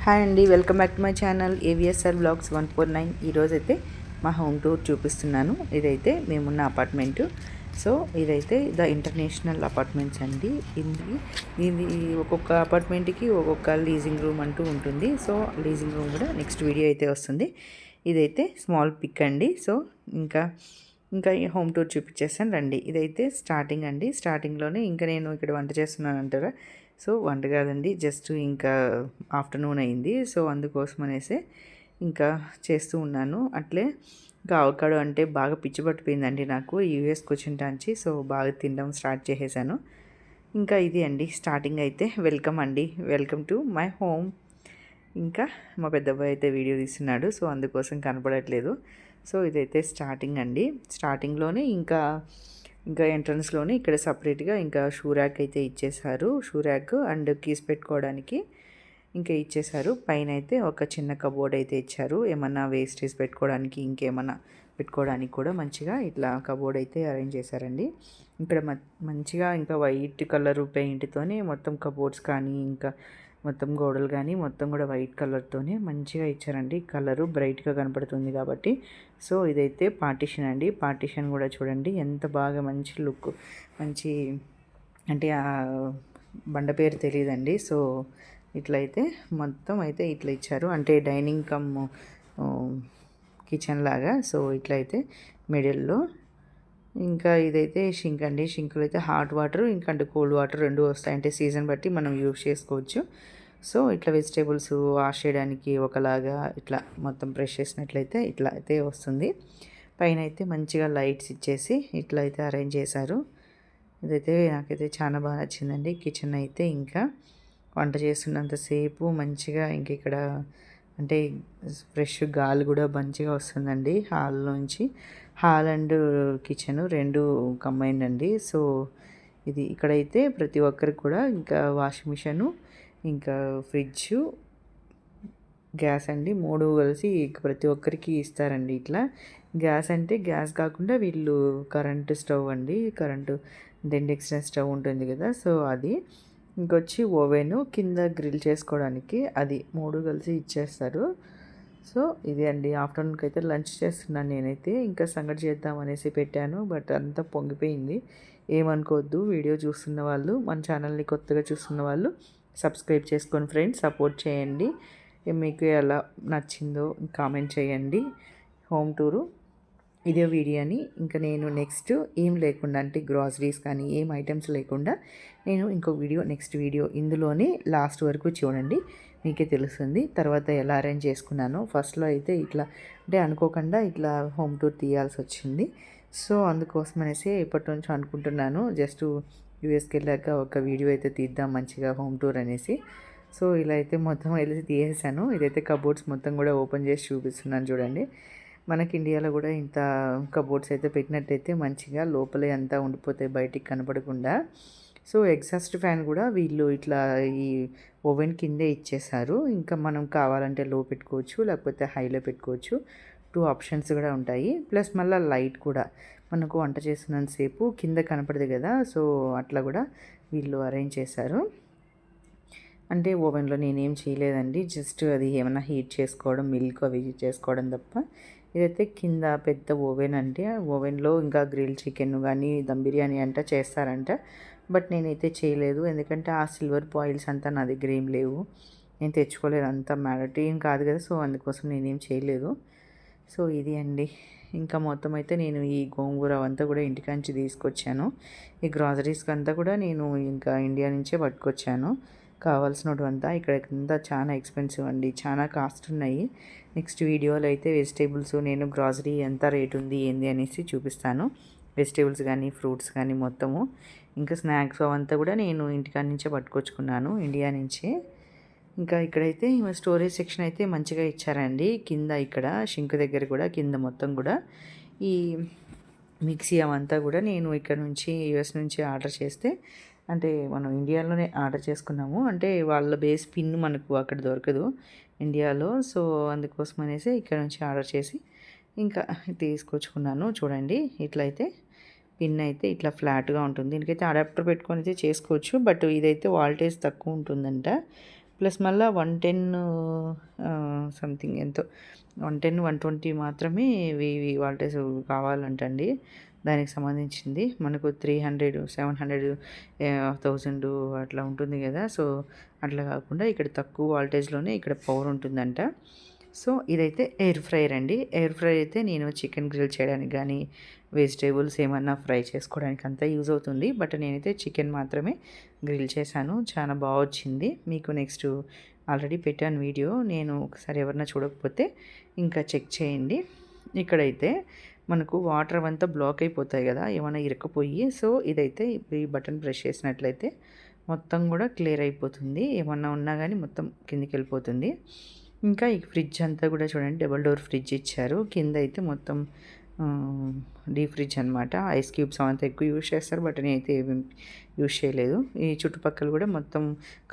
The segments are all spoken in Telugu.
హాయ్ అండి, welcome back to my channel AVSR vlogs 149. ఈరోజైతే మా హోమ్ టూర్ చూపిస్తున్నాను. ఇదైతే మేమున్న అపార్ట్మెంటు. సో ఇదైతే ద ఇంటర్నేషనల్ అపార్ట్మెంట్స్ అండి. ఇది ఒక్కొక్క అపార్ట్మెంట్కి ఒక్కొక్క లీజింగ్ రూమ్ అంటూ ఉంటుంది. సో లీజింగ్ రూమ్ కూడా నెక్స్ట్ వీడియో అయితే వస్తుంది. ఇదైతే స్మాల్ పిక్ అండి. సో ఇంకా ఈ హోమ్ టూర్ చూపించేస్తాను రండి. ఇదైతే స్టార్టింగ్ అండి. స్టార్టింగ్లోనే ఇంకా నేను ఇక్కడ వంట చేస్తున్నాను అంటారా. సో వంట కాదండి, జస్ట్ ఇంకా ఆఫ్టర్నూన్ అయింది. సో అందుకోసం అనేసి ఇంకా చేస్తూ ఉన్నాను. అట్లే ఇంకా అవకాడో అంటే బాగా పిచ్చి పట్టిపోయిందండి నాకు యూఎస్కి వచ్చింటాంచి. సో బాగా తినడం స్టార్ట్ చేసేసాను. ఇంకా ఇది అండి స్టార్టింగ్ అయితే. వెల్కమ్ అండి, వెల్కమ్ టు మై హోమ్. ఇంకా మా పెద్దబ్బాయి అయితే వీడియో తీస్తున్నాడు, సో అందుకోసం కనపడట్లేదు. సో ఇదైతే స్టార్టింగ్ అండి. స్టార్టింగ్లోనే ఇంకా ఎంట్రన్స్లోనే ఇక్కడ సపరేట్గా ఇంకా షూ ర్యాక్ అయితే ఇచ్చేసారు. షూ ర్యాక్ అండ్ కీస్ పెట్టుకోవడానికి ఇంకా ఇచ్చేసారు. పైన అయితే ఒక చిన్న కబోర్డ్ అయితే ఇచ్చారు, ఏమన్నా వేస్టేజ్ పెట్టుకోవడానికి ఇంకేమన్నా పెట్టుకోవడానికి కూడా మంచిగా ఇట్లా కబోర్డ్ అయితే అరేంజ్ చేశారండి. ఇక్కడ మంచిగా ఇంకా వైట్ కలర్ పెయింట్తోనే మొత్తం కబోర్డ్స్ కానీ ఇంకా మొత్తం గోడలు కానీ మొత్తం కూడా వైట్ కలర్తోనే మంచిగా ఇచ్చారండి. కలరు బ్రైట్గా కనపడుతుంది కాబట్టి. సో ఇదైతే పార్టీషన్ అండి. పార్టీషన్ కూడా చూడండి ఎంత బాగా మంచి లుక్, మంచి అంటే ఆ బండ పేరు తెలియదండి. సో ఇట్లయితే మొత్తం అయితే ఇట్లా ఇచ్చారు, అంటే డైనింగ్ కమ్ కిచెన్ లాగా. సో ఇట్లయితే మిడిల్లో ఇంకా ఇదైతే షింక్ అండి. షింక్లో అయితే హాట్ వాటర్ ఇంకా అంటే కోల్డ్ వాటర్ రెండు వస్తాయి, అంటే సీజన్ బట్టి మనం యూజ్ చేసుకోవచ్చు. సో ఇట్లా వెజిటేబుల్స్ వాష్ చేయడానికి ఒకలాగా ఇట్లా మొత్తం ప్రెష్ చేసినట్లయితే ఇట్లా అయితే వస్తుంది. పైన అయితే మంచిగా లైట్స్ ఇచ్చేసి ఇట్లా అయితే అరేంజ్ చేశారు. ఇదైతే నాకైతే చాలా బాగా నచ్చిందండి. కిచెన్ అయితే ఇంకా వంట చేస్తున్నంతసేపు మంచిగా ఇంక ఇక్కడ అంటే ఫ్రెష్ గాలి కూడా మంచిగా వస్తుందండి హాల్లోంచి. హాల్ అండ్ కిచెన్ రెండు కంబైన్డ్ అండి. సో ఇది ఇక్కడైతే ప్రతి ఒక్కరికి కూడా ఇంకా వాషింగ్ మిషను ఇంకా ఫ్రిడ్జ్ గ్యాస్ అండి, మూడు కలిసి ప్రతి ఒక్కరికి ఇస్తారండి. ఇట్లా గ్యాస్ అంటే గ్యాస్ కాకుండా వీళ్ళు కరెంటు స్టవ్ అండి, కరెంటు ఇండక్షన్ స్టవ్ ఉంటుంది కదా, సో అది ఇంకొచ్చి ఓవెను కింద గ్రిల్ చేసుకోవడానికి అది మూడు కలిసి ఇచ్చేస్తారు. సో ఇది అండి. ఆఫ్టర్నూన్కి అయితే లంచ్ చేస్తున్నాను నేనైతే. ఇంకా సంగటి చేద్దాం అనేసి పెట్టాను, బట్ అంతా పొంగిపోయింది. ఏమనుకోవద్దు, వీడియో చూస్తున్న వాళ్ళు, మన ఛానల్ని కొత్తగా చూస్తున్న వాళ్ళు సబ్స్క్రైబ్ చేసుకొని ఫ్రెండ్స్ సపోర్ట్ చేయండి. మీకు ఎలా నచ్చిందో కామెంట్ చేయండి. హోమ్ టూరు ఇదే వీడియోని ఇంకా నేను నెక్స్ట్ ఏం లేకుండా అంటే గ్రాసరీస్ కానీ ఏం ఐటమ్స్ లేకుండా నేను ఇంకో వీడియో నెక్స్ట్ వీడియో ఇందులోనే లాస్ట్ వరకు చూడండి, మీకే తెలుస్తుంది తర్వాత ఎలా అరేంజ్ చేసుకున్నానో. ఫస్ట్లో అయితే ఇట్లా అంటే అనుకోకుండా ఇట్లా హోమ్ టూర్ తీయాల్సి వచ్చింది. సో అందుకోసం అనేసి ఇప్పటి నుంచి అనుకుంటున్నాను జస్ట్ యూఎస్కి వెళ్ళాక ఒక వీడియో అయితే తీద్దాం మంచిగా హోమ్ టూర్ అనేసి. సో ఇలా అయితే మొత్తం వెళ్ళి తీసేసాను. ఇదైతే కబోర్డ్స్ మొత్తం కూడా ఓపెన్ చేసి చూపిస్తున్నాను చూడండి. మనకి ఇండియాలో కూడా ఇంత కబోర్డ్స్ అయితే పెట్టినట్టయితే మంచిగా లోపలే అంతా ఉండిపోతాయి బయటికి కనపడకుండా. సో ఎగ్జాస్ట్ ఫ్యాన్ కూడా వీళ్ళు ఇట్లా ఈ ఓవెన్ కిందే ఇచ్చేసారు. ఇంకా మనం కావాలంటే లో పెట్టుకోవచ్చు, లేకపోతే హైలో పెట్టుకోవచ్చు. టూ ఆప్షన్స్ కూడా ఉంటాయి. ప్లస్ మళ్ళీ లైట్ కూడా మనకు వంట చేస్తున్నంతసేపు కింద కనపడదు కదా, సో అట్లా కూడా వీళ్ళు అరేంజ్ చేశారు. అంటే ఓవెన్లో నేనేం చేయలేదండి, జస్ట్ అది ఏమైనా హీట్ చేసుకోవడం, మిల్క్ అవి చేసుకోవడం తప్ప. ఇదైతే కింద పెద్ద ఓవెన్ అంటే ఓవెన్లో ఇంకా గ్రిల్ చికెన్ కానీ దమ్ బిర్యానీ అంట చేస్తారంట, బట్ నేనైతే చేయలేదు. ఎందుకంటే ఆ సిల్వర్ పాయిల్స్ అంతా నా దగ్గర ఏం లేవు, నేను తెచ్చుకోలేదు, అంతా మ్యారటీన్ కాదు కదా, సో అందుకోసం నేనేం చేయలేదు. సో ఇది అండి. ఇంకా మొత్తం అయితే నేను ఈ గోంగూర అవంతా కూడా ఇంటికాంచి తీసుకొచ్చాను. ఈ గ్రాసరీస్కి అంతా కూడా నేను ఇంకా ఇండియా నుంచే పట్టుకొచ్చాను కావాల్సినటువంతా. ఇక్కడంతా చాలా ఎక్స్పెన్సివ్ అండి, చాలా కాస్ట్ ఉన్నాయి. నెక్స్ట్ వీడియోలో అయితే వెజిటేబుల్స్ నేను గ్రాసరీ ఎంత రేట్ ఉంది ఏంది అనేసి చూపిస్తాను. వెజిటేబుల్స్ కానీ ఫ్రూట్స్ కానీ మొత్తము. ఇంకా స్నాక్స్ అవంతా కూడా నేను ఇంటికాడ నుంచే పట్టుకొచ్చుకున్నాను ఇండియా నుంచే. ఇంకా ఇక్కడైతే స్టోరేజ్ సెక్షన్ అయితే మంచిగా ఇచ్చారండి. కింద ఇక్కడ షింక్ దగ్గర కూడా కింద మొత్తం కూడా ఈ మిక్సీ అవంతా కూడా నేను ఇక్కడ నుంచి యూఎస్ నుంచి ఆర్డర్ చేస్తే, అంటే మనం ఇండియాలోనే ఆర్డర్ చేసుకున్నాము, అంటే వాళ్ళ బేస్ పిన్ మనకు అక్కడ దొరకదు ఇండియాలో. సో అందుకోసం అనేసి ఇక్కడ నుంచి ఆర్డర్ చేసి ఇంకా తీసుకొచ్చుకున్నాను. చూడండి ఇట్లయితే పిన్ అయితే ఇట్లా ఫ్లాట్గా ఉంటుంది. దీనికైతే అడాప్టర్ పెట్టుకొని అయితే చేసుకోవచ్చు, బట్ ఇదైతే వాల్టేజ్ తక్కువ ఉంటుందంట. ప్లస్ మళ్ళీ 110 సంథింగ్ ఎంతో 110, 120 మాత్రమే వివి వాల్టేజ్ కావాలంటండి. దానికి సంబంధించింది మనకు 300, 700, 1000 అట్లా ఉంటుంది కదా. సో అట్లా కాకుండా ఇక్కడ తక్కువ వాల్టేజ్లోనే ఇక్కడ పవర్ ఉంటుందంట. సో ఇదైతే ఎయిర్ ఫ్రైయర్ అండి. ఎయిర్ ఫ్రైయర్ అయితే నేను చికెన్ గ్రిల్ చేయడానికి కానీ వెజిటేబుల్స్ ఏమన్నా ఫ్రై చేసుకోవడానికి అంతా యూజ్ అవుతుంది. బట్ నేనైతే చికెన్ మాత్రమే గ్రిల్ చేశాను. చాలా బాగా వచ్చింది. మీకు నెక్స్ట్ ఆల్రెడీ పెట్టాను వీడియో, నేను ఒకసారి ఎవరన్నా చూడకపోతే ఇంకా చెక్ చేయండి. ఇక్కడైతే మనకు వాటర్ అంతా బ్లాక్ అయిపోతాయి కదా, ఏమైనా ఇరకపోయి. సో ఇదైతే ఈ బటన్ ప్రెస్ చేసినట్లయితే మొత్తం కూడా క్లియర్ అయిపోతుంది. ఏమన్నా ఉన్నా కానీ మొత్తం కిందికి వెళ్ళిపోతుంది. ఇంకా ఈ ఫ్రిడ్జ్ అంతా కూడా చూడండి, డబుల్ డోర్ ఫ్రిడ్జ్ ఇచ్చారు. కింద అయితే మొత్తం డీప్ ఫ్రిడ్జ్ అనమాట. ఐస్ క్యూబ్స్ అంతా ఎక్కువ యూజ్ చేస్తారు, బట్ నేనైతే ఏమీ యూజ్ చేయలేదు. ఈ చుట్టుపక్కల కూడా మొత్తం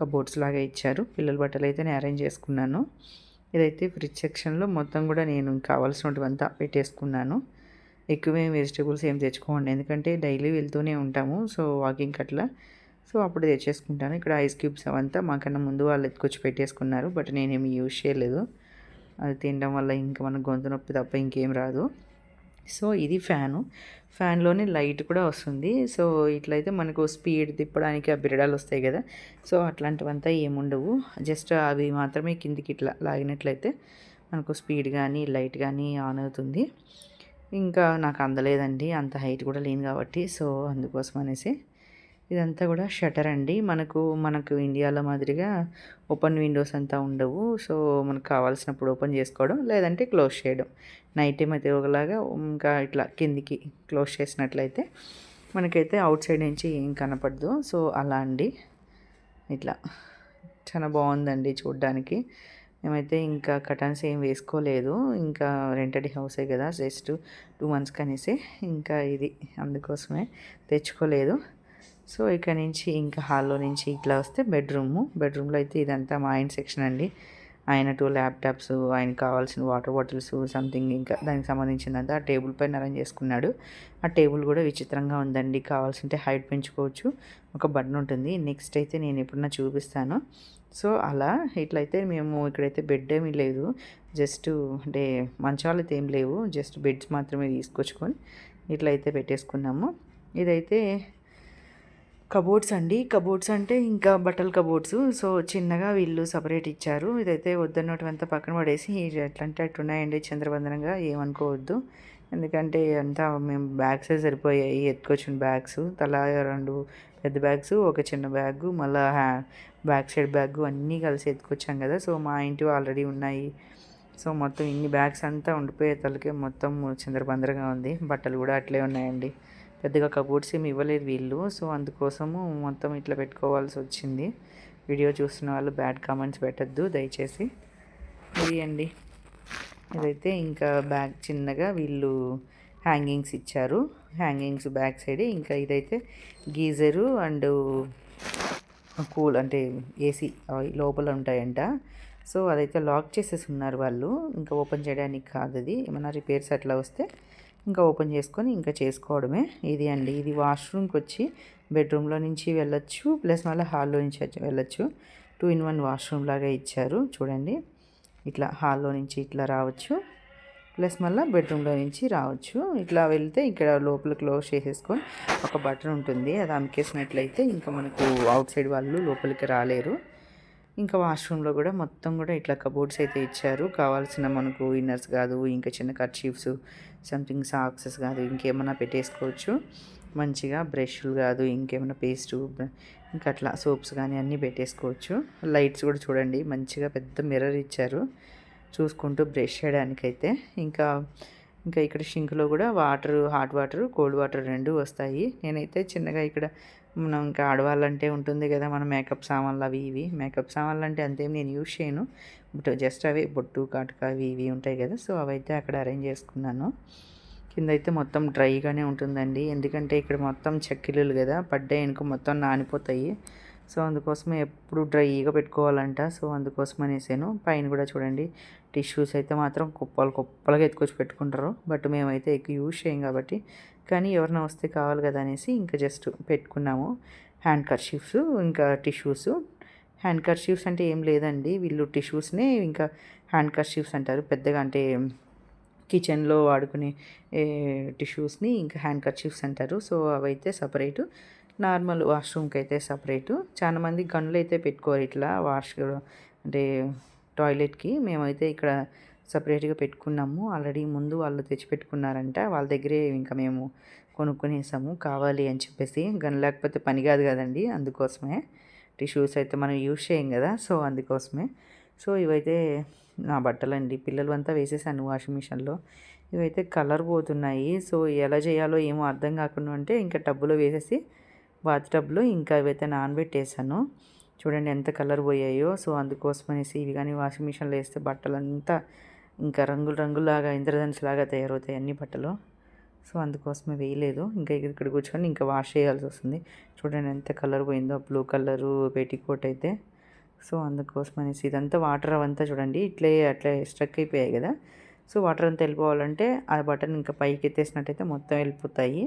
కబోర్డ్స్ లాగా ఇచ్చారు. పిల్లల బట్టలు అయితే నేను అరేంజ్ చేసుకున్నాను. ఇదైతే ఫ్రిడ్జ్ సెక్షన్లో మొత్తం కూడా నేను కావాల్సినటువంతా పెట్టేసుకున్నాను. ఎక్కువేం వెజిటేబుల్స్ ఏం తెచ్చుకోండి, ఎందుకంటే డైలీ వెళ్తూనే ఉంటాము. సో వాకింగ్ అట్లా, సో అప్పుడు తెచ్చేసుకుంటాను. ఇక్కడ ఐస్ క్యూబ్స్ అవంతా మాకన్నా ముందు వాళ్ళు ఎత్తుకొచ్చి పెట్టేసుకున్నారు, బట్ నేనేమి యూజ్ చేయలేదు. అది తినడం వల్ల ఇంకా మనకు గొంతు నొప్పి తప్ప ఇంకేం రాదు. సో ఇది ఫ్యాన్లోనే లైట్ కూడా వస్తుంది. సో ఇట్లయితే మనకు స్పీడ్ తిప్పడానికి ఆ బిరడాలు వస్తాయి కదా, సో అట్లాంటివంతా ఏముండవు. జస్ట్ అవి మాత్రమే కిందికి ఇట్లా లాగినట్లయితే మనకు స్పీడ్ కానీ లైట్ కానీ ఆన్ అవుతుంది. ఇంకా నాకు అందలేదండి, అంత హైట్ కూడా లేను కాబట్టి. సో అందుకోసం అనేసి ఇదంతా కూడా షటర్ అండి. మనకు ఇండియాలో మాదిరిగా ఓపెన్ విండోస్ అంతా ఉండవు. సో మనకు కావాల్సినప్పుడు ఓపెన్ చేసుకోవడం, లేదంటే క్లోజ్ చేయడం. నైట్ టైం అయితే ఒకలాగా, ఇంకా ఇట్లా కిందికి క్లోజ్ చేసినట్లయితే మనకైతే అవుట్ సైడ్ నుంచి ఏం కనపడదు. సో అలా అండి, ఇట్లా చాలా బాగుందండి చూడ్డానికి. మేమైతే ఇంకా కర్టన్స్ ఏం వేసుకోలేదు, ఇంకా రెంటెడ్ హౌసే కదా, జస్ట్ 2 months కనేసి ఇంకా ఇది అందుకోసమే తెచ్చుకోలేదు. సో ఇక్కడ నుంచి ఇంకా హాల్లో నుంచి ఇట్లా వస్తే బెడ్రూమ్లో అయితే ఇదంతా మా ఆయన సెక్షన్ అండి. ఆయన 2 ల్యాప్టాప్స్, ఆయనకు కావాల్సిన వాటర్ బాటిల్స్ సంథింగ్, ఇంకా దానికి సంబంధించిందంతా ఆ టేబుల్ పైన అరేంజ్ చేసుకున్నాడు. ఆ టేబుల్ కూడా విచిత్రంగా ఉందండి. కావాల్సింటే హైట్ పెంచుకోవచ్చు, ఒక బటన్ ఉంటుంది. నెక్స్ట్ అయితే నేను ఎప్పుడన్నా చూపిస్తాను. సో అలా ఇట్లయితే మేము ఇక్కడైతే బెడ్ ఏమీ లేదు, జస్ట్ అంటే మంచాలు అయితే ఏం లేవు, జస్ట్ బెడ్స్ మాత్రమే తీసుకొచ్చుకొని ఇట్లయితే పెట్టేసుకున్నాము. ఇదైతే కబోర్డ్స్ అండి. కబోర్డ్స్ అంటే ఇంకా బట్టల కబోర్డ్స్. సో చిన్నగా వీళ్ళు సపరేట్ ఇచ్చారు. ఇదైతే వద్దన్నటువంతా పక్కన పడేసి ఎట్లంటే అట్టున్నాయండి, చంద్రబంధనంగా, ఏమనుకోవద్దు. ఎందుకంటే అంతా మేము బ్యాగ్సే సరిపోయాయి, ఎత్తుకొచ్చిన బ్యాగ్స్, తలా 2 పెద్ద బ్యాగ్స్, ఒక చిన్న బ్యాగు, మళ్ళీ బ్యాక్ సైడ్ బ్యాగు అన్నీ కలిసి ఎత్తుకొచ్చాం కదా. సో మా ఇంటివి ఆల్రెడీ ఉన్నాయి. సో మొత్తం ఇన్ని బ్యాగ్స్ అంతా ఉండిపోయే తలకే మొత్తం చిందరబందరగా ఉంది. బట్టలు కూడా అట్లే ఉన్నాయండి. పెద్దగా కబోర్డ్స్ ఏమి ఇవ్వలేదు వీళ్ళు. సో అందుకోసము మొత్తం ఇట్లా పెట్టుకోవాల్సి వచ్చింది. వీడియో చూస్తున్న వాళ్ళు బ్యాడ్ కామెంట్స్ పెట్టద్దు దయచేసి. ఇది అండి, ఇదైతే ఇంకా బ్యాగ్ చిన్నగా వీళ్ళు హ్యాంగింగ్స్ ఇచ్చారు. Hangings back side. ఇంకా ఇదైతే గీజరు అండ్ కూల్ అంటే ఏసీ లోపల ఉంటాయంట. సో అదైతే లాక్ చేసేసి ఉన్నారు వాళ్ళు, ఇంకా ఓపెన్ చేయడానికి కాదు. అది ఏమైనా రిపేర్స్ అట్లా వస్తే ఇంకా ఓపెన్ చేసుకొని ఇంకా చేసుకోవడమే. ఇది అండి, ఇది వాష్రూమ్కి వచ్చి బెడ్రూమ్లో నుంచి వెళ్ళొచ్చు, ప్లస్ మళ్ళీ హాల్లో నుంచి వెళ్ళొచ్చు. 2 in 1 వాష్రూమ్ లాగా ఇచ్చారు చూడండి. ఇట్లా హాల్లో నుంచి ఇట్లా రావచ్చు, ప్లస్ మళ్ళీ బెడ్రూమ్లో నుంచి రావచ్చు. ఇట్లా వెళ్తే ఇక్కడ లోపల క్లోజ్ చేసేసుకొని ఒక బటన్ ఉంటుంది, అది అమికేసినట్లయితే ఇంకా మనకు అవుట్ సైడ్ వాళ్ళు లోపలికి రాలేరు. ఇంకా వాష్రూమ్లో కూడా మొత్తం కూడా ఇట్లా కబోర్డ్స్ అయితే ఇచ్చారు. కావాల్సిన మనకు ఇన్నర్స్ కాదు, ఇంకా చిన్న కర్చీఫ్స్ సంథింగ్ సాక్సెస్ కాదు, ఇంకేమన్నా పెట్టేసుకోవచ్చు మంచిగా. బ్రష్లు కాదు, ఇంకేమైనా పేస్టు, ఇంకా అట్లా సోప్స్ కానీ అన్నీ పెట్టేసుకోవచ్చు. లైట్స్ కూడా చూడండి, మంచిగా పెద్ద మిర్రర్ ఇచ్చారు చూసుకుంటూ బ్రష్ చేయడానికైతే. ఇంకా ఇంకా ఇక్కడ షింక్లో కూడా water, hot water, cold water 2 వస్తాయి. నేనైతే చిన్నగా ఇక్కడ మనం ఇంకా ఆడవాళ్ళంటే ఉంటుంది కదా, మన మేకప్ సామాన్లు అవి ఇవి. మేకప్ సామాన్లు అంటే అంతేం నేను యూజ్ చేయను, బట్ జస్ట్ అవి బొట్టు కాటుక అవి ఇవి ఉంటాయి కదా. సో అవైతే అక్కడ అరేంజ్ చేసుకున్నాను. కింద అయితే మొత్తం డ్రైగానే ఉంటుందండి, ఎందుకంటే ఇక్కడ మొత్తం చెక్కిళ్ళు కదా, పడ్డాయనుకో మొత్తం నానిపోతాయి. సో అందుకోసమే ఎప్పుడు డ్రైగా పెట్టుకోవాలంట. సో అందుకోసం అనేసాను. పైన కూడా చూడండి, టిష్యూస్ అయితే మాత్రం కుప్పలుగా ఎత్తుకొచ్చి పెట్టుకుంటారు, బట్ మేమైతే ఎక్కువ యూజ్ చేయం కాబట్టి. కానీ ఎవరైనా వస్తే కావాలి కదా అనేసి ఇంకా జస్ట్ పెట్టుకున్నాము. హ్యాండ్ కర్చీఫ్స్, ఇంకా టిష్యూస్, హ్యాండ్ కర్చీఫ్స్ అంటే ఏం లేదండి, వీళ్ళు టిష్యూస్ని ఇంకా హ్యాండ్ కర్చీఫ్స్ అంటారు పెద్దగా, అంటే కిచెన్లో వాడుకునే టిష్యూస్ని ఇంకా హ్యాండ్ కర్చీఫ్స్ అంటారు. సో అవైతే సపరేటు, నార్మల్ వాష్రూమ్కి అయితే సపరేటు. చాలా మంది గన్నులు అయితే పెట్టుకోరు ఇట్లా అంటే టాయిలెట్కి. మేమైతే ఇక్కడ సపరేట్గా పెట్టుకున్నాము. ఆల్రెడీ ముందు వాళ్ళు తెచ్చిపెట్టుకున్నారంట, వాళ్ళ దగ్గరే ఇంకా మేము కొనుక్కునేసాము కావాలి అని చెప్పేసి. గన్ లేకపోతే పని కాదు కదండి, అందుకోసమే. టిష్యూస్ అయితే మనం యూజ్ చేయం కదా, సో అందుకోసమే. సో ఇవైతే నా బట్టలండి, పిల్లలు అంతా వేసేసాను వాషింగ్ మిషన్లో. ఇవైతే కలర్ పోతున్నాయి. సో ఎలా చేయాలో ఏమో అర్థం కాకుండా అంటే ఇంకా టబ్బులో వేసేసి, బాత్ టబ్లో ఇంకా ఇవైతే నానబెట్టేసాను. చూడండి ఎంత కలర్ పోయాయో. సో అందుకోసం అనేసి ఇవి కానీ వాషింగ్ మిషన్లో వేస్తే బట్టలంతా ఇంకా రంగులు రంగులాగా ఇంద్రధనుసులాగా తయారవుతాయి అన్ని బట్టలు. సో అందుకోసమే వేయలేదు. ఇంకా ఇక్కడ కూర్చొని ఇంకా వాష్ చేయాల్సి వస్తుంది. చూడండి ఎంత కలర్ పోయిందో, బ్లూ కలరు పెట్టికోట్ అయితే. సో అందుకోసం అనేసి ఇదంతా వాటర్ అవంతా చూడండి అట్లే స్ట్రక్ అయిపోయాయి కదా. సో వాటర్ అంతా వెళ్ళిపోవాలంటే ఆ బటన్ ఇంకా పైకి ఎత్తేసినట్టయితే మొత్తం వెళ్ళిపోతాయి.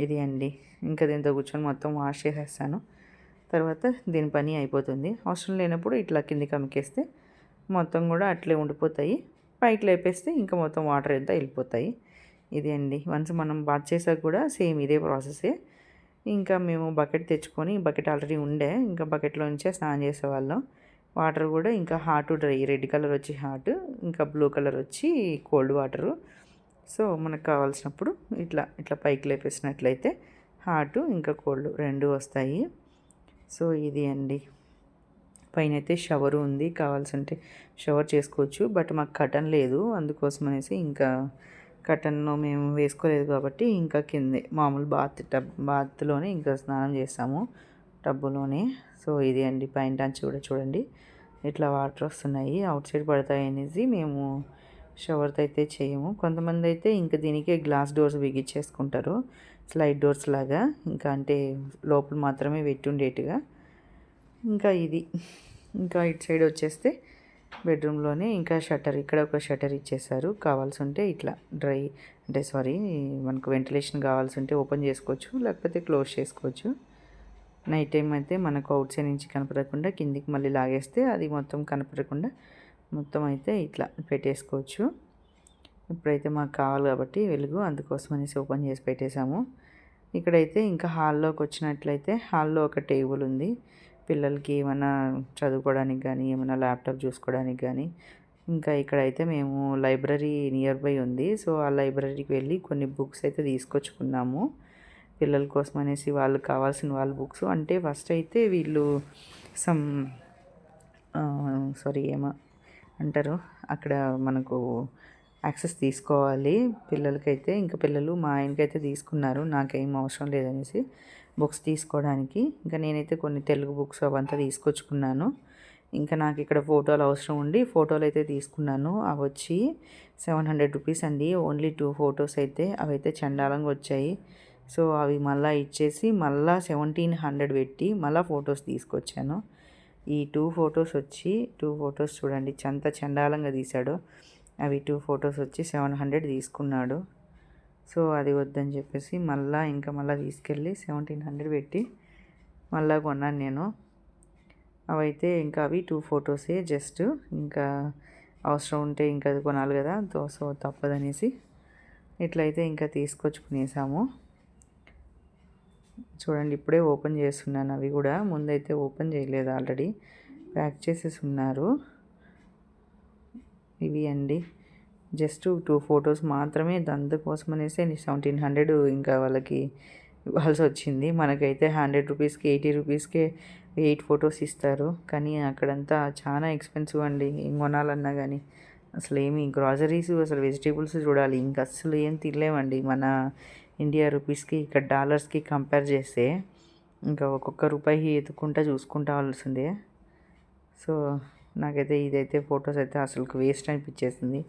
ఇది అండి, ఇంకా దీంతో కూర్చొని మొత్తం వాష్ చేసేస్తాను. తర్వాత దీని పని అయిపోతుంది. అవసరం లేనప్పుడు ఇట్లా కిందికి అమ్మికేస్తే మొత్తం కూడా అట్లే ఉండిపోతాయి. పైకి లేపేస్తే ఇంకా మొత్తం వాటర్ అంతా వెళ్ళిపోతాయి. ఇది అండి, వన్స్ మనం బాత్ చేసాక కూడా సేమ్ ఇదే ప్రాసెసే. ఇంకా మేము బకెట్ తెచ్చుకొని, బకెట్ ఆల్రెడీ ఉండే, ఇంకా బకెట్లో నుంచే స్నానం చేసేవాళ్ళం. వాటర్ కూడా ఇంకా హాట్ డ్రై, రెడ్ కలర్ వచ్చి హాట్, ఇంకా బ్లూ కలర్ వచ్చి కోల్డ్ వాటరు. సో మనకు కావాల్సినప్పుడు ఇట్లా ఇట్లా పైకి లేపేసినట్లయితే హాట్ ఇంకా కోల్డ్ రెండు వస్తాయి. సో ఇది అండి, పైన అయితే షవర్ ఉంది, కావాల్సింటే షవర్ చేసుకోవచ్చు. బట్ మాకు కటన్ లేదు, అందుకోసం అనేసి ఇంకా కటన్ను మేము వేసుకోలేదు కాబట్టి ఇంకా కిందే మామూలు బాత్లోనే ఇంకా స్నానం చేస్తాము టబ్బులోనే. సో ఇది అండి, పైన టంచి కూడా చూడండి ఇట్లా వాటర్ వస్తున్నాయి, అవుట్ సైడ్ పడతాయి అనేసి మేము షవర్తో అయితే చేయము. కొంతమంది అయితే ఇంకా దీనికే గ్లాస్ డోర్స్ బిగించేసుకుంటారు, స్లైడ్ డోర్స్ లాగా, ఇంకా అంటే లోపల మాత్రమే పెట్టుండేట్టుగా. ఇంకా ఇది, ఇంకా ఇటు సైడ్ వచ్చేస్తే బెడ్రూమ్లోనే ఇంకా షట్టర్, ఇక్కడ ఒక షట్టర్ ఇచ్చేసారు. కావాల్సి ఉంటే ఇట్లా డ్రై అంటే మనకు వెంటిలేషన్ కావాల్సి ఉంటే ఓపెన్ చేసుకోవచ్చు, లేకపోతే క్లోజ్ చేసుకోవచ్చు. నైట్ టైం అయితే మనకు అవుట్ సైడ్ నుంచి కనపడకుండా కిందికి మళ్ళీ లాగేస్తే అది మొత్తం కనపడకుండా మొత్తం అయితే ఇట్లా పెట్టేసుకోవచ్చు. ఇప్పుడైతే మాకు కావాలి కాబట్టి వెలుగు, అందుకోసం అనేసి ఓపెన్ చేసి పెట్టేశాము. ఇక్కడైతే ఇంకా హాల్లోకి వచ్చినట్లయితే హాల్లో ఒక టేబుల్ ఉంది, పిల్లలకి ఏమైనా చదువుకోవడానికి కానీ, ఏమైనా ల్యాప్టాప్ చూసుకోవడానికి కానీ. ఇంకా ఇక్కడైతే మేము లైబ్రరీ నియర్ బై ఉంది, సో ఆ లైబ్రరీకి వెళ్ళి కొన్ని బుక్స్ అయితే తీసుకొచ్చుకున్నాము పిల్లల కోసం అనేసి. వాళ్ళకి కావాల్సిన వాళ్ళ బుక్స్ అంటే ఫస్ట్ అయితే వీళ్ళు సమ్ ఏమో అంటారు అక్కడ మనకు యాక్సెస్ తీసుకోవాలి పిల్లలకైతే. ఇంకా పిల్లలు మా ఆయనకైతే తీసుకున్నారు, నాకేం అవసరం లేదనేసి బుక్స్ తీసుకోవడానికి. ఇంకా నేనైతే కొన్ని తెలుగు బుక్స్ అవంతా తీసుకొచ్చుకున్నాను. ఇంకా నాకు ఇక్కడ ఫోటోలు అవసరం ఉండి ఫోటోలు అయితే తీసుకున్నాను. అవి వచ్చి 700 రూపీస్ అండి, ఓన్లీ 2 ఫొటోస్ అయితే. అవి అయితే చండాలంగా వచ్చాయి. సో అవి మళ్ళీ ఇచ్చేసి మళ్ళీ 1700 పెట్టి మళ్ళీ ఫొటోస్ తీసుకొచ్చాను. ఈ 2 ఫొటోస్ వచ్చి 2 ఫొటోస్ చూడండి ఎంత చండాలంగా తీశాడో. అవి 2 ఫొటోస్ వచ్చి 700 తీసుకున్నాడు. సో అది వద్దని చెప్పేసి మళ్ళీ తీసుకెళ్ళి 1700 పెట్టి మళ్ళీ కొన్నాను నేను. అవైతే ఇంకా అవి 2 ఫొటోసే జస్ట్, ఇంకా అవసరం ఉంటే ఇంకా అది కొనాలి కదా, సో తప్పదనేసి ఇట్లయితే ఇంకా తీసుకొచ్చుకునేసాము. చూడండి ఇప్పుడే ఓపెన్ చేస్తున్నాను, అవి కూడా ముందైతే ఓపెన్ చేయలేదు, ఆల్రెడీ ప్యాక్ చేసేసి ఉన్నారు. ఇవి అండి, జస్ట్ 2 ఫొటోస్ మాత్రమే, అందుకోసం అనేసి 1700 ఇంకా వాళ్ళకి ఇవ్వాల్సి వచ్చింది. మనకైతే 100 రూపీస్కి 80 రూపీస్కే 8 ఫొటోస్ ఇస్తారు, కానీ అక్కడంతా చాలా ఎక్స్పెన్సివ్ అండి ఏం కొనాలన్నా కానీ. అసలు ఏమి గ్రాసరీస్, అసలు వెజిటేబుల్స్ చూడాలి, ఇంకా అసలు ఏం తినలేమండి మన ఇండియా రూపీస్కి ఇక్కడ డాలర్స్కి కంపేర్ చేస్తే. ఇంకా ఒక్కొక్క రూపాయి ఎత్తుకుంటా చూసుకుంటాల్సిందే. సో నాకైతే ఇదైతే ఫొటోస్ అయితే అసలు వేస్ట్ అనిపించేసింది.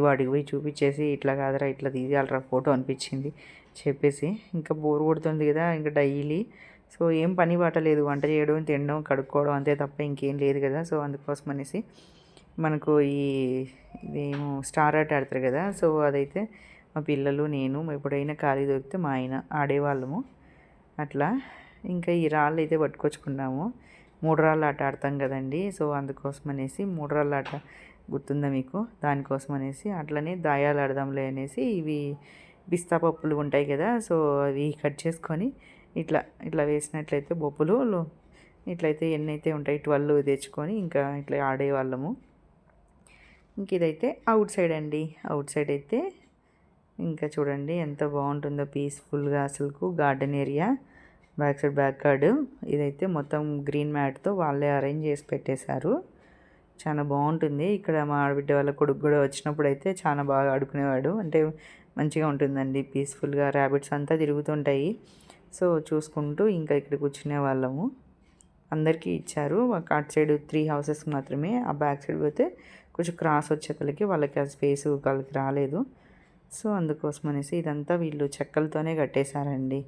వాడికి పోయి చూపించేసి ఇట్లా కాదురా ఇట్లా తీయాలరా ఫోటో అనిపించింది చెప్పేసి. ఇంకా బోర్ కొడుతుంది కదా ఇంకా డైలీ. సో ఏం పని పట్టలేదు, వంట చేయడం, తినడం, కడుక్కోవడం అంతే తప్ప ఇంకేం లేదు కదా. సో అందుకోసం అనేసి మనకు ఇదేమో స్టార్ ఆర్ట్ ఆడతారు కదా, సో అదైతే మా పిల్లలు నేను ఎప్పుడైనా ఖాళీ దొరికితే మా ఆయన ఆడేవాళ్ళము అట్లా. ఇంకా ఈ రాళ్ళు అయితే పట్టుకొచ్చుకున్నాము. 3 రాళ్ళ ఆట ఆడతాం కదండి. సో అందుకోసం అనేసి 3 రాళ్ళ ఆట గుర్తుందా మీకు? దానికోసం అనేసి అట్లనే దాయాలు ఆడదాంలే అనేసి ఇవి పిస్తా పప్పులు ఉంటాయి కదా, సో అవి కట్ చేసుకొని ఇట్లా ఇట్లా వేసినట్లయితే పప్పులు ఇట్లయితే ఎన్నైతే ఉంటాయి 12 తెచ్చుకొని ఇంకా ఇట్లా ఆడేవాళ్ళము. ఇంక ఇదైతే అవుట్ సైడ్ అండి. అవుట్ సైడ్ అయితే ఇంకా చూడండి ఎంత బాగుంటుందో పీస్ఫుల్గా, అసలుకు garden area. Back side backyard ఇదైతే మొత్తం గ్రీన్ మ్యాట్తో వాళ్ళే అరేంజ్ చేసి పెట్టేశారు. చాలా బాగుంటుంది. ఇక్కడ మా ఆడబిడ్డ వాళ్ళ కొడుకు కూడా వచ్చినప్పుడు అయితే చాలా బాగా ఆడుకునేవాడు. అంటే మంచిగా ఉంటుందండి పీస్ఫుల్గా. ర్యాబిట్స్ అంతా తిరుగుతుంటాయి. సో చూసుకుంటూ ఇంకా ఇక్కడ కూర్చునే వాళ్ళము. అందరికీ ఇచ్చారు. అటు సైడ్ 3 హౌసెస్ మాత్రమే. ఆ బ్యాక్ సైడ్ పోతే కొంచెం క్రాస్ వచ్చేతలకి వాళ్ళకి ఆ స్పేస్ వాళ్ళకి రాలేదు. సో అందుకోసం అనేసి ఇదంతా వీళ్ళు చెక్కలతోనే కట్టేశారండి.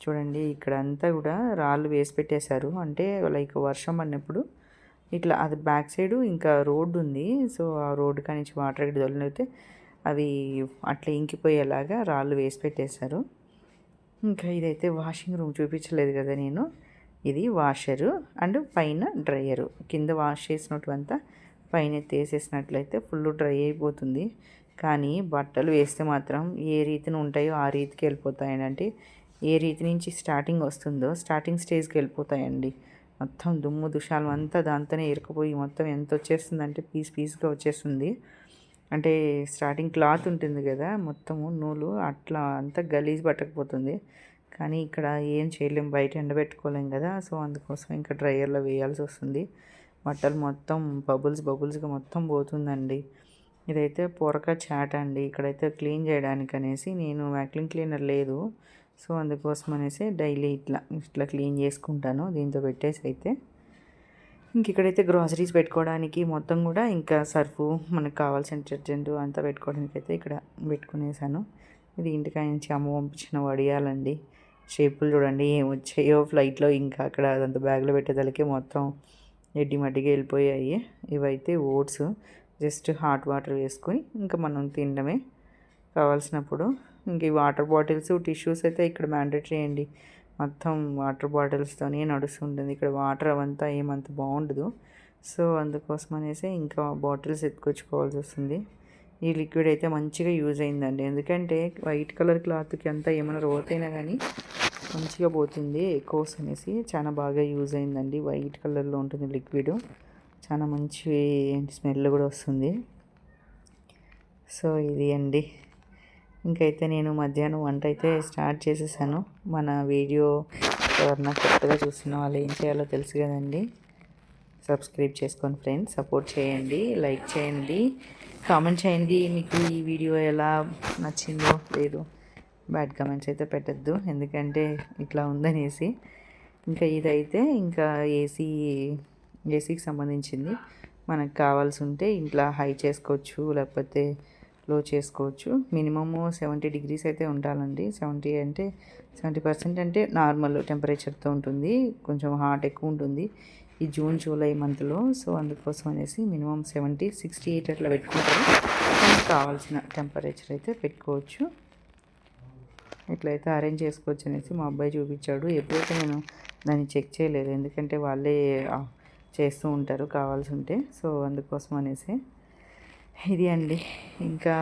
చూడండి ఇక్కడ అంతా కూడా రాళ్ళు వేసి పెట్టేశారు. అంటే లైక్ వర్షం పడినప్పుడు ఇట్లా అది బ్యాక్ సైడు ఇంకా రోడ్డు ఉంది. సో ఆ రోడ్డు కానించి వాటర్ ఇక్కడ దొరికితే అవి అట్లా ఇంకిపోయేలాగా రాళ్ళు వేసి పెట్టేశారు. ఇంకా ఇదైతే వాషింగ్ రూమ్ చూపించలేదు కదా నేను. ఇది వాషరు అండ్ పైన డ్రయరు. కింద వాష్ చేసినటువంతా పైన తీసేసినట్లయితే ఫుల్ డ్రై అయిపోతుంది. కానీ బట్టలు వేస్తే మాత్రం ఏ రీతిని ఉంటాయో ఆ రీతికి వెళ్ళిపోతాయండి. అంటే ఏ రీతి నుంచి స్టార్టింగ్ వస్తుందో స్టార్టింగ్ స్టేజ్కి వెళ్ళిపోతాయండి. మొత్తం దుమ్ము దుషాలం అంతా దాంతోనే ఇరుక్కుపోయి మొత్తం ఎంత వచ్చేస్తుందంటే పీస్గా వచ్చేస్తుంది. అంటే స్టార్టింగ్ క్లాత్ ఉంటుంది కదా, మొత్తము నూలు అట్లా అంతా గలీజ్ పట్టకపోతుంది. కానీ ఇక్కడ ఏం చేయలేం, బయట ఎండబెట్టుకోలేం కదా. సో అందుకోసం ఇంకా డ్రైయర్లో వేయాల్సి వస్తుంది. బట్టలు మొత్తం బబుల్స్గా మొత్తం పోతుందండి. ఇదైతే పొరక చాట్ అండి. ఇక్కడైతే క్లీన్ చేయడానికి అనేసి నేను వ్యాక్యూమ్ క్లీనర్ లేదు. సో అందుకోసం అనేసి డైలీ ఇట్లా క్లీన్ చేసుకుంటాను దీంతో పెట్టేసి. అయితే ఇంక ఇక్కడైతే గ్రాసరీస్ పెట్టుకోవడానికి మొత్తం కూడా ఇంకా సర్ఫు మనకు కావాల్సిన డిటర్జెంట్ అంతా పెట్టుకోవడానికి అయితే ఇక్కడ పెట్టుకునేసాను. ఇది ఇంటికాయ నుంచి అమ్మ పంపించిన వడియాలండి. షేపులు చూడండి ఏం వచ్చాయో ఫ్లైట్లో. ఇంకా అక్కడ అదంతా బ్యాగ్లో పెట్టేదానికి మొత్తం మడ్డిగా వెళ్ళిపోయాయి. ఇవైతే ఓట్స్ జస్ట్ హాట్ వాటర్ వేసుకొని ఇంకా మనం తినడమే కావాల్సినప్పుడు. ఇంక ఈ వాటర్ బాటిల్స్ టిష్యూస్ అయితే ఇక్కడ మ్యాండేటరీ అండి. మొత్తం వాటర్ బాటిల్స్తోనే నడుస్తుంటుంది. ఇక్కడ వాటర్ అవంతా ఏమంత బాగుండదు. సో అందుకోసం అనేసి ఇంకా బాటిల్స్ ఎత్తుకొచ్చుకోవాల్సి వస్తుంది. ఈ లిక్విడ్ అయితే మంచిగా యూజ్ అయిందండి. ఎందుకంటే వైట్ కలర్ క్లాత్కి అంతా ఏమైనా రోతైనా కానీ మంచిగా పోతుంది ఎక్కువ అనేసి చాలా బాగా యూజ్ అయిందండి. వైట్ కలర్లో ఉంటుంది లిక్విడ్. చాలా మంచి స్మెల్ కూడా వస్తుంది. సో ఇది అండి. ఇంకైతే నేను మధ్యాహ్నం వంట అయితే స్టార్ట్ చేసేసాను. మన వీడియో ఎవరన్నా కొత్తగా చూస్తున్న వాళ్ళు ఏం చేయాలో తెలుసు కదండి. సబ్స్క్రైబ్ చేసుకోండి ఫ్రెండ్స్, సపోర్ట్ చేయండి, లైక్ చేయండి, కామెంట్ చేయండి మీకు ఈ వీడియో ఎలా నచ్చిందో లేదు. బ్యాడ్ కామెంట్స్ అయితే పెట్టద్దు, ఎందుకంటే ఇట్లా ఉందనేసి. ఇంకా ఇదైతే ఇంకా ఏసీకి సంబంధించింది. మనకు కావాల్సి ఉంటే ఇంట్లో హై చేసుకోవచ్చు, లేకపోతే లో చేసుకోవచ్చు. మినిమము 70 degrees అయితే ఉండాలండి. 70% అంటే నార్మల్ టెంపరేచర్తో ఉంటుంది. కొంచెం హాట్ ఎక్కువ ఉంటుంది ఈ జూన్ జూలై మంత్లో. సో అందుకోసం అనేసి మినిమం 70, 68 అట్లా పెట్టుకుంటారు. మనకు కావాల్సిన టెంపరేచర్ అయితే పెట్టుకోవచ్చు. ఇట్లయితే అరేంజ్ చేసుకోవచ్చు అనేసి మా అబ్బాయి చూపించాడు. ఎప్పుడైతే నేను దాన్ని చెక్ చేయలేదు, ఎందుకంటే వాళ్ళే చేస్తూ ఉంటారు కావాల్సి ఉంటే. సో అందుకోసం అనేసి ఇది అండి. ఇంకా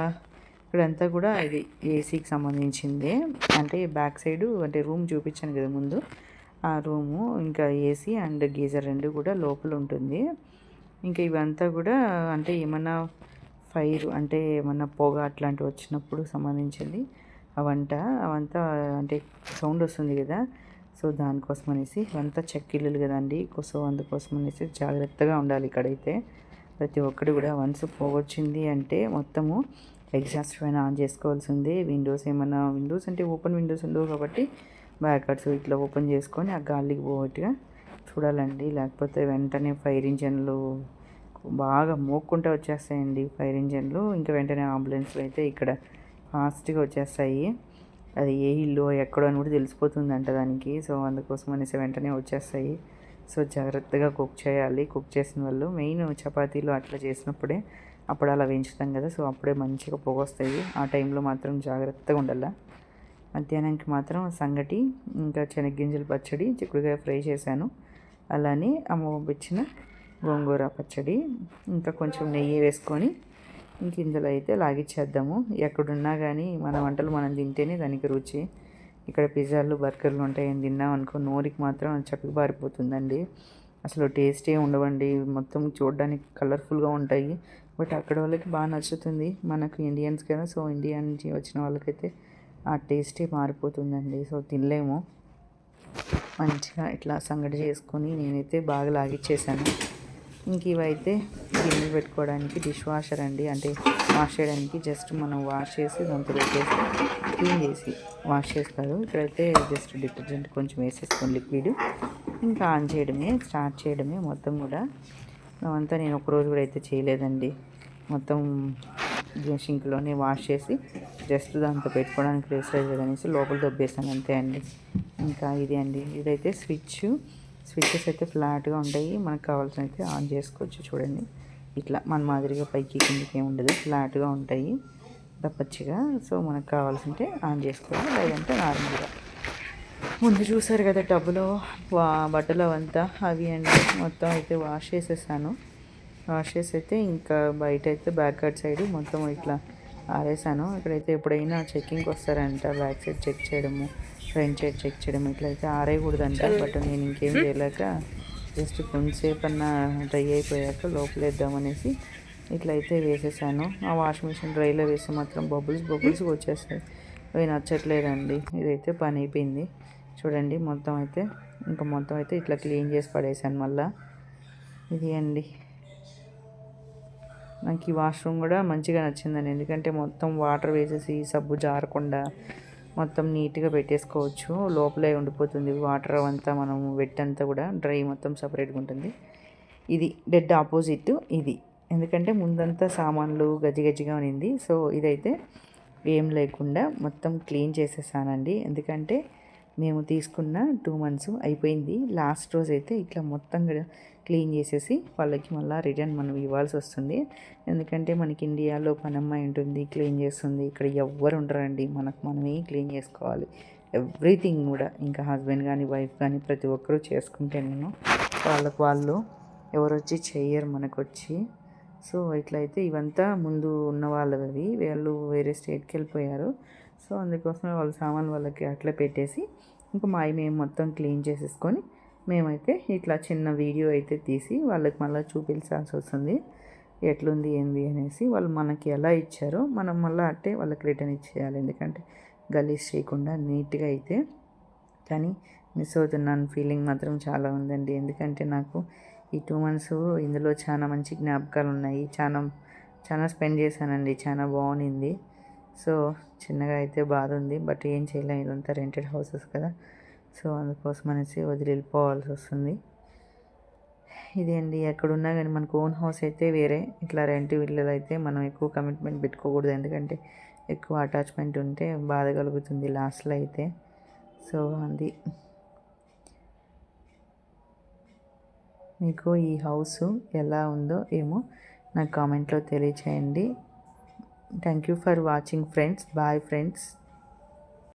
ఇక్కడంతా కూడా ఇది ఏసీకి సంబంధించింది. అంటే బ్యాక్ సైడు అంటే రూమ్ చూపించాను కదా ముందు, ఆ రూము ఇంకా ఏసీ అండ్ గీజర్ రెండు కూడా లోపల ఉంటుంది. ఇంకా ఇవంతా కూడా అంటే ఏమన్నా ఫైర్ అంటే ఏమన్నా పొగ అట్లాంటివి వచ్చినప్పుడు సంబంధించింది అవంతా అంటే సౌండ్ వస్తుంది కదా. సో దానికోసం అనేసి ఇవంతా చెక్కిళ్ళు కదండి. సో అందుకోసం అనేసి జాగ్రత్తగా ఉండాలి ఇక్కడైతే. ప్రతి ఒక్కటి కూడా వన్స్ పోగొచ్చింది అంటే మొత్తము ఎగ్జాస్ట్ ఫ్యాన్ ఆన్ చేసుకోవాల్సిందే. విండోస్ అంటే ఓపెన్ విండోస్ ఉండవు కాబట్టి బ్యాకర్స్ ఇట్లా ఓపెన్ చేసుకొని ఆ గాలికి పోగొట్టుగా చూడాలండి. లేకపోతే వెంటనే ఫైర్ ఇంజన్లు బాగా మోక్కుంటూ వచ్చేస్తాయండి ఫైర్ ఇంజన్లు. ఇంకా వెంటనే అంబులెన్స్లు అయితే ఇక్కడ ఫాస్ట్గా వచ్చేస్తాయి. అది ఏ ఇల్లు ఎక్కడో అని కూడా తెలిసిపోతుందంట దానికి. సో అందుకోసం అనేసి వెంటనే వచ్చేస్తాయి. సో జాగ్రత్తగా కుక్ చేయాలి. కుక్ చేసిన వాళ్ళు మెయిన్ చపాతీలు అట్లా చేసినప్పుడే అప్పుడు అలా వేయించుతాం కదా. సో అప్పుడే మంచిగా పొగ వస్తాయి. ఆ టైంలో మాత్రం జాగ్రత్తగా ఉండాలి. మధ్యాహ్నానికి మాత్రం సంగటి ఇంకా శనగ్గింజల పచ్చడి, చిక్కుడుకాయ ఫ్రై చేశాను. అలానే అమ్మ పంపించిన గోంగూర పచ్చడి, ఇంకా కొంచెం నెయ్యి వేసుకొని ఇంక ఇందులో అయితే లాగిచ్చేద్దాము. ఎక్కడున్నా కానీ మన వంటలు మనం తింటేనే దానికి రుచి. ఇక్కడ పిజ్జాలు బర్గర్లు ఉంటాయని తిన్నాం అనుకో నోరికి మాత్రం చప్పి పారిపోతుందండి. అసలు టేస్టే ఉండవండి. మొత్తం చూడడానికి కలర్ఫుల్గా ఉంటాయి, బట్ అక్కడ వాళ్ళకి బాగా నచ్చుతుంది. మనకు ఇండియన్స్ కదా, సో ఇండియా నుంచి వచ్చిన వాళ్ళకైతే ఆ టేస్టే మారిపోతుందండి. సో తినలేము. మంచిగా ఇట్లా సంగటి చేసుకొని నేనైతే బాగా లాగిచ్చేసాను. ఇంక ఇవైతే గిన్నెలు పెట్టుకోవడానికి డిష్ వాషర్ అండి, అంటే వాష్ చేయడానికి జస్ట్ మనం వాష్ చేసి దాంతో పెట్టేసి క్లీన్ చేసి వాష్ చేస్తారు. ఇక్కడైతే జస్ట్ డిటర్జెంట్ కొంచెం వేసేసుకొని లిక్విడ్ ఇంకా ఆన్ చేయడమే, స్టార్ట్ చేయడమే మొత్తం కూడా. అవంతా నేను ఒకరోజు కూడా అయితే చేయలేదండి. మొత్తం షింక్లోనే వాష్ చేసి జస్ట్ దాంతో పెట్టుకోవడానికి ప్లేస్ లేదు అనేసి లోపల దొబ్బేసాను అంతే అండి. ఇంకా ఇది అండి, ఇదైతే స్విచ్చెస్ అయితే ఫ్లాట్గా ఉంటాయి. మనకు కావాల్సిన అయితే ఆన్ చేసుకోవచ్చు. చూడండి ఇట్లా మన మాదిరిగా పైకి కిందకి ఏమి ఉండదు, ఫ్లాట్గా ఉంటాయి దప్పచ్చిగా. సో మనకు కావాల్సింటే ఆన్ చేసుకోవాలి, లేదంటే నార్మల్గా. ముందు చూసారు కదా టబ్బులో బట్టలు అవంతా అవి అండి, మొత్తం అయితే వాష్ చేసేసాను. వాష్ చేసి అయితే ఇంకా బయట అయితే బ్యాక్ సైడ్ సైడ్ మొత్తం ఇట్లా ఆరేసాను. ఇక్కడైతే ఎప్పుడైనా చెక్కింగ్కి వస్తారంట, బ్యాక్ సైడ్ చెక్ చేయడము, ఫ్రంట్ సైడ్ చెక్ చేయడం, ఇట్లయితే ఆరేయకూడదంట. బట్ నేను ఇంకేం చేయలేక జస్ట్ కొంతసేపు అన్నా డ్రై అయిపోయాక లోపలేద్దామనేసి ఇట్లయితే వేసేసాను. ఆ వాషింగ్ మిషన్ డ్రైలో వేస్తే మాత్రం బబుల్స్ వచ్చేస్తాయి, అవి నచ్చట్లేదండి. ఇదైతే పని అయిపోయింది. చూడండి మొత్తం అయితే ఇట్లా క్లీన్ చేసి పడేసాను మళ్ళీ. ఇది అండి, నాకు ఈ వాష్రూమ్ కూడా మంచిగా నచ్చిందండి. ఎందుకంటే మొత్తం వాటర్ వేసేసి సబ్బు జారకుండా మొత్తం నీట్గా పెట్టేసుకోవచ్చు. లోపలే ఉండిపోతుంది వాటర్ అంతా, మనం వెట్ అంతా కూడా డ్రై మొత్తం సపరేట్గా ఉంటుంది. ఇది డెడ్ ఆపోజిట్ ఇది, ఎందుకంటే ముందంతా సామాన్లు గజిగా ఉన్నింది. సో ఇదైతే ఏం లేకుండా మొత్తం క్లీన్ చేసేసానండి. ఎందుకంటే మేము తీసుకున్న 2 months అయిపోయింది. లాస్ట్ రోజు అయితే ఇట్లా మొత్తం క్లీన్ చేసేసి వాళ్ళకి మళ్ళీ రిటర్న్ మనం ఇవ్వాల్సి వస్తుంది. ఎందుకంటే మనకి ఇండియాలో పనమ్మాయి ఉంటుంది, క్లీన్ చేస్తుంది. ఇక్కడ ఎవ్వరు ఉండరండి, మనమే క్లీన్ చేసుకోవాలి ఎవ్రీథింగ్ కూడా. ఇంకా హస్బెండ్ కానీ వైఫ్ కానీ ప్రతి ఒక్కరూ చేసుకుంటే నేను వాళ్ళు ఎవరు వచ్చి చెయ్యరు మనకొచ్చి. సో ఇట్లయితే ఇవంతా ముందు ఉన్న వాళ్ళవి, వాళ్ళు వేరే స్టేట్కి వెళ్ళిపోయారు. సో అందుకోసమే వాళ్ళ సామాన్లు వాళ్ళకి అట్లా పెట్టేసి ఇంకా మేము మొత్తం క్లీన్ చేసేసుకొని మేమైతే ఇట్లా చిన్న వీడియో అయితే తీసి వాళ్ళకి మళ్ళీ చూపించాల్సి వస్తుంది, ఎట్లుంది ఏంది అనేసి. వాళ్ళు మనకి ఎలా ఇచ్చారో మనం మళ్ళీ అట్టే వాళ్ళకి రిటర్న్ ఇచ్చేయాలి, ఎందుకంటే గలీజ్ చేయకుండా నీట్గా అయితే. కానీ మిస్ అవుతున్నాను ఫీలింగ్ మాత్రం చాలా ఉందండి. ఎందుకంటే నాకు ఈ 2 months ఇందులో చాలా మంచి జ్ఞాపకాలు ఉన్నాయి. చాలా స్పెండ్ చేశానండి, చాలా బాగుంది. సో చిన్నగా అయితే బాధ ఉంది, బట్ ఏం చేయలేము, ఇదంతా రెంటెడ్ హౌసెస్ కదా. సో అందుకోసం అనేసి వదిలి వెళ్ళిపోవాల్సి వస్తుంది. ఇది అండి, ఎక్కడున్నా కానీ మనకు ఓన్ హౌస్ అయితే వేరే. ఇట్లా రెంట్ ఇళ్ళలో అయితే మనం ఎక్కువ కమిట్మెంట్ పెట్టుకోకూడదు, ఎందుకంటే ఎక్కువ అటాచ్మెంట్ ఉంటే బాధ కలుగుతుంది లాస్ట్లో అయితే. సో అది మీకు ఈ హౌస్ ఎలా ఉందో ఏమో నాకు కామెంట్లో తెలియచేయండి. Thank you for watching friends. Bye friends.